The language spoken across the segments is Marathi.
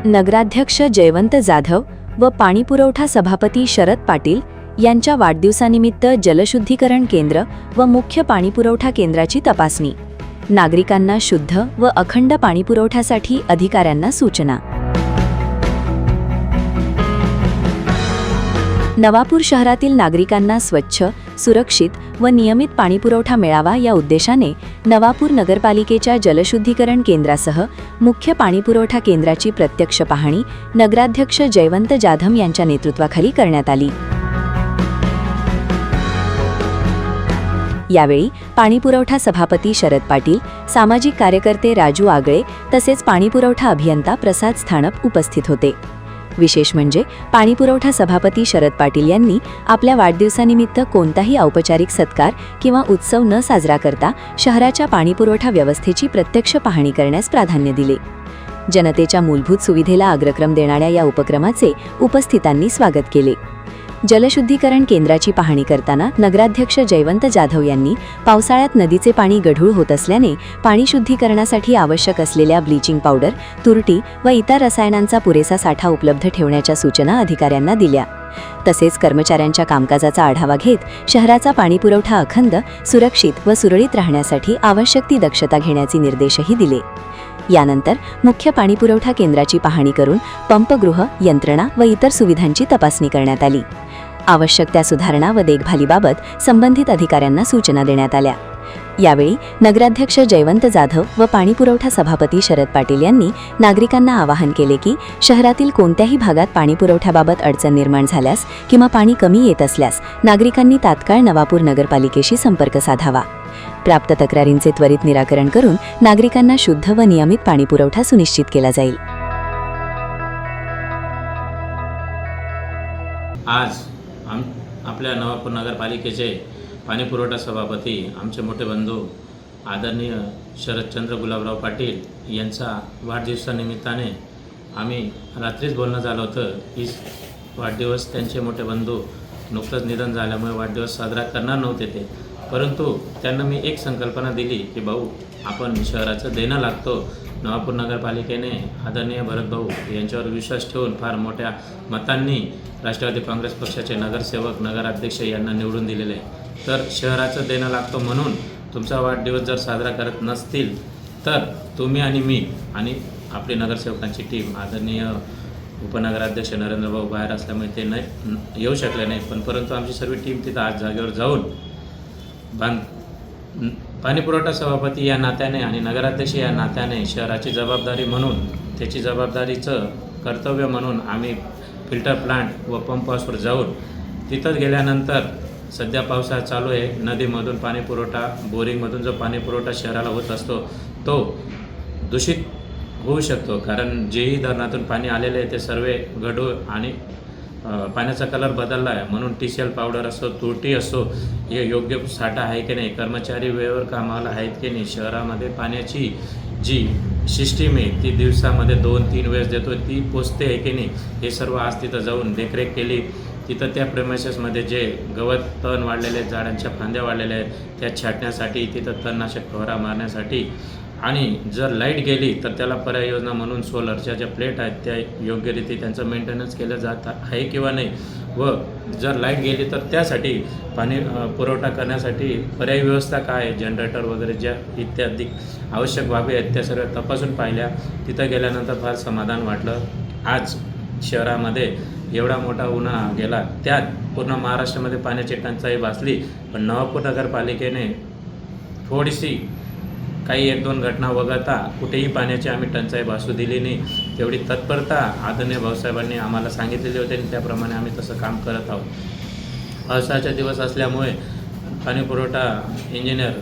नगराध्यक्ष जयवंत जाधव व पाणीपुरवठा सभापती शरद पाटील यांच्या वाढदिवसानिमित्त जलशुद्धीकरण केंद्र व मुख्य पाणीपुरवठा केंद्राची तपासणी. नागरिकांना शुद्ध व अखंड पाणीपुरवठ्यासाठी अधिकाऱ्यांना सूचना. नवापूर शहरातील नागरिकांना स्वच्छ, सुरक्षित व नियमित पाणीपुरवठा मिळावा या उद्देशाने नवापूर नगरपालिकेच्या जलशुद्धीकरण केंद्रासह मुख्य पाणीपुरवठा केंद्राची प्रत्यक्ष पाहणी नगराध्यक्ष जयवंत जाधव यांच्या नेतृत्वाखाली करण्यात आली. यावेळी पाणीपुरवठा सभापती शरद पाटील, सामाजिक कार्यकर्ते राजू आगळे तसेच पाणीपुरवठा अभियंता प्रसाद स्थानप उपस्थित होते. विशेष म्हणजे पाणीपुरवठा सभापती शरद पाटील यांनी आपल्या वाढदिवसानिमित्त कोणताही औपचारिक सत्कार किंवा उत्सव न साजरा करता शहराच्या पाणीपुरवठा व्यवस्थेची प्रत्यक्ष पाहणी करण्यास प्राधान्य दिले. जनतेच्या मूलभूत सुविधेला अग्रक्रम देणाऱ्या या उपक्रमाचे उपस्थितांनी स्वागत केले. जलशुद्धीकरण केंद्राची पाहणी करताना नगराध्यक्ष जयवंत जाधव यांनी पावसाळ्यात नदीचे पाणी गढूळ होत असल्याने पाणी शुद्धीकरणासाठी आवश्यक असलेल्या ब्लीचिंग पावडर, तुरटी व इतर रसायनांचा पुरेसा साठा उपलब्ध ठेवण्याच्या सूचना अधिकाऱ्यांना दिल्या. तसेच कर्मचाऱ्यांच्या कामकाजाचा आढावा घेत शहराचा पाणीपुरवठा अखंड, सुरक्षित व सुरळीत राहण्यासाठी आवश्यक ती दक्षता घेण्याचे निर्देशही दिले. यानंतर मुख्य पाणीपुरवठा केंद्राची पाहणी करून पंपगृह, यंत्रणा व इतर सुविधांची तपासणी करण्यात आली. आवश्यक त्या सुधारणा व देखभालीबाबत संबंधित अधिकाऱ्यांना सूचना देण्यात आल्या. यावेळी नगराध्यक्ष जयवंत जाधव व पाणीपुरवठा सभापती शरद पाटील यांनी नागरिकांना आवाहन केले की शहरातील कोणत्याही भागात पाणीपुरवठ्याबाबत अडचण निर्माण झाल्यास किंवा पाणी कमी येत असल्यास नागरिकांनी तात्काळ नवापूर नगरपालिकेशी संपर्क साधावा. प्राप्त तक्रारींचे त्वरित निराकरण करून नागरिकांना शुद्ध व नियमित पाणीपुरवठा सुनिश्चित केला जाईल. आज आपल्या नवापूर नगरपालिकेचे पाणीपुरवठा सभापती आमचे मोठे बंधू आदरणीय शरदचंद्र गुलाबराव पाटील यांचा वाढदिवसानिमित्ताने आम्ही रात्रीच बोलणं झालं होतं की वाढदिवस त्यांचे मोठे बंधू नुकतंच निधन झाल्यामुळे वाढदिवस साजरा करणार नव्हते ते, परंतु त्यांना मी एक संकल्पना दिली की भाऊ, आपण शहराचं देणं लागतो. नवापूर नगरपालिकेने आदरणीय भरतभाऊ यांच्यावर विश्वास ठेवून फार मोठ्या मतांनी राष्ट्रवादी काँग्रेस पक्षाचे नगरसेवक, नगराध्यक्ष यांना निवडून दिलेले आहे. तर शहराचं देणं लागतो म्हणून तुमचा वाढदिवस जर साजरा करत नसतील तर तुम्ही आणि मी आणि आपली नगरसेवकांची टीम, आदरणीय उपनगराध्यक्ष नरेंद्रभाऊ बाहेर असल्यामुळे ते नाही येऊ शकले नाही, परंतु आमची सर्व टीम तिथं आज जागेवर जाऊन पाणीपुरवठा सभापती या नात्याने आणि नगराध्यक्ष या नात्याने शहराची जबाबदारी म्हणून, त्याची जबाबदारीचं कर्तव्य म्हणून आम्ही फिल्टर प्लांट व पंप हाऊसवर जाऊन तिथं गेल्यानंतर सध्या पावसाळा चालू आहे, नदीमधून पाणीपुरवठा, बोरिंगमधून जो पाणीपुरवठा शहराला होत असतो तो दूषित होऊ शकतो. कारण जेही धरणातून पाणी आलेले आहे ते सर्व गढूळ आणि पाण्याचा कलर बदलला आहे. म्हणून TCL पावडर असो, तुरटी असो, हे योग्य साठा आहे की नाही, कर्मचारी वेळेवर कामाला आहेत की नाही, शहरामध्ये पाण्याची जी सिस्टीम आहे ती दिवसामध्ये 2-3 वेळेस देतो ती पोचते आहे की नाही, हे सर्व आज तिथं जाऊन देखरेख केली. तिथं त्या प्रेमायसेसमध्ये जे गवत, तण वाढलेले आहेत, झाडांच्या फांद्या वाढलेल्या आहेत, त्या छाटण्यासाठी, तिथं तणनाशक फवारा मारण्यासाठी, आणि जर लाईट गेली तर त्याला पर्याय योजना म्हणून सोलरच्या ज्या प्लेट आहेत त्या योग्यरीती त्यांचं मेंटेनन्स केलं जात आहे किंवा नाही, व जर लाईट गेली तर त्यासाठी पाणी पुरवठा करण्यासाठी पर्यायी व्यवस्था काय आहे, जनरेटर वगैरे ज्या इत्यादी आवश्यक बाबी आहेत त्या सर्व तपासून पाहिल्या. तिथं गेल्यानंतर फार समाधान वाटलं. आज शहरामध्ये एवढा मोठा उन्हाळा गेला, त्यात पूर्ण महाराष्ट्रामध्ये पाण्याची टंचाई भासली, पण नवापूर नगरपालिकेने थोडीशी काही 1-2 घटना वगळता कुठेही पाण्याची आम्ही टंचाई भासू दिली नाही. तेवढी तत्परता आदरणीय भाऊसाहेबांनी आम्हाला सांगितलेली होती आणि त्याप्रमाणे आम्ही तसं काम करत आहोत. पावसाळ्याचे दिवस असल्यामुळे पाणीपुरवठा इंजिनियर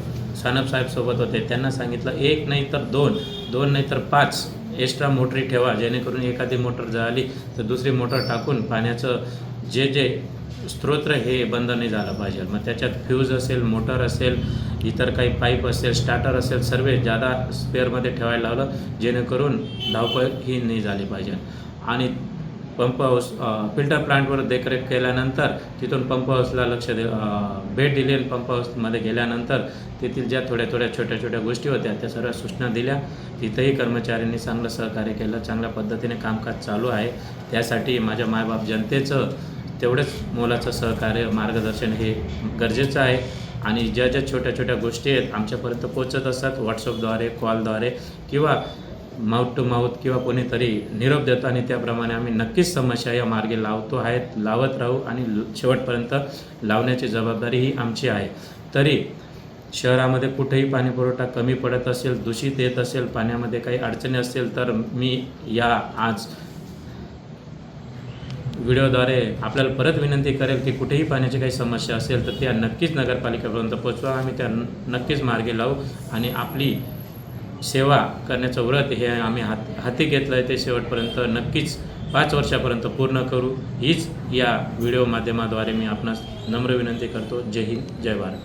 सानप सोबत होते. त्यांना सांगितलं 1 नाही तर 2 नाही तर 5 एक्स्ट्रा मोटरी ठेवा, जेणेकरून एखादी मोटर जळाली तर दुसरी मोटर टाकून पाण्याचं जे स्त्रोत हे बंद नाही झालं पाहिजे. मग त्याच्यात फ्यूज असेल, मोटर असेल, इतर काही पाईप असेल, स्टार्टर असेल, सर्व जादा स्पेअरमध्ये ठेवायला लावलं, जेणेकरून धावपळ ही नाही झाली पाहिजे. आणि पंप हाऊस फिल्टर प्लांटवर देखरेख केल्यानंतर तिथून पंप हाऊसला भेट दिली आणि पंप हाऊसमध्ये गेल्यानंतर तेथील ज्या थोड्या छोट्या छोट्या गोष्टी होत्या त्या सर्व सूचना दिल्या. तिथंही कर्मचाऱ्यांनी चांगलं सहकार्य केलं. चांगल्या पद्धतीने कामकाज चालू आहे. त्यासाठी माझ्या मायबाप जनतेचं तेवढंच मोलाचं सहकार्य मार्गदर्शन हे गरजेचं आहे. आणि ज्या छोट्या गोष्टी आहेत आमच्यापर्यंत पोहोचत असतात व्हॉट्सअपद्वारे, कॉलद्वारे किंवा माउथ टू माउथ किंवा कोणीतरी निरोप देतो आणि त्याप्रमाणे आम्ही नक्कीच समस्या या मार्गे लावत राहू आणि शेवटपर्यंत लावण्याची जबाबदारी ही आमची आहे. तरी शहरामध्ये कुठेही पाणीपुरवठा कमी पडत असेल, दूषित येत असेल, पाण्यामध्ये काही अडचणी असतील तर मी आज व्हिडिओद्वारे आपल्याला परत विनंती करेल की कुठेही पाण्याची काही समस्या असेल तर त्या नक्कीच नगरपालिकेपर्यंत पोचवा. आम्ही त्या नक्कीच मार्गी लावू आणि आपली सेवा करण्याचं व्रत हे आम्ही हाती घेतलं आहे ते शेवटपर्यंत नक्कीच 5 वर्षापर्यंत पूर्ण करू. हीच या व्हिडिओ माध्यमाद्वारे मी आपणास नम्र विनंती करतो. जय हिंद, जय भारत.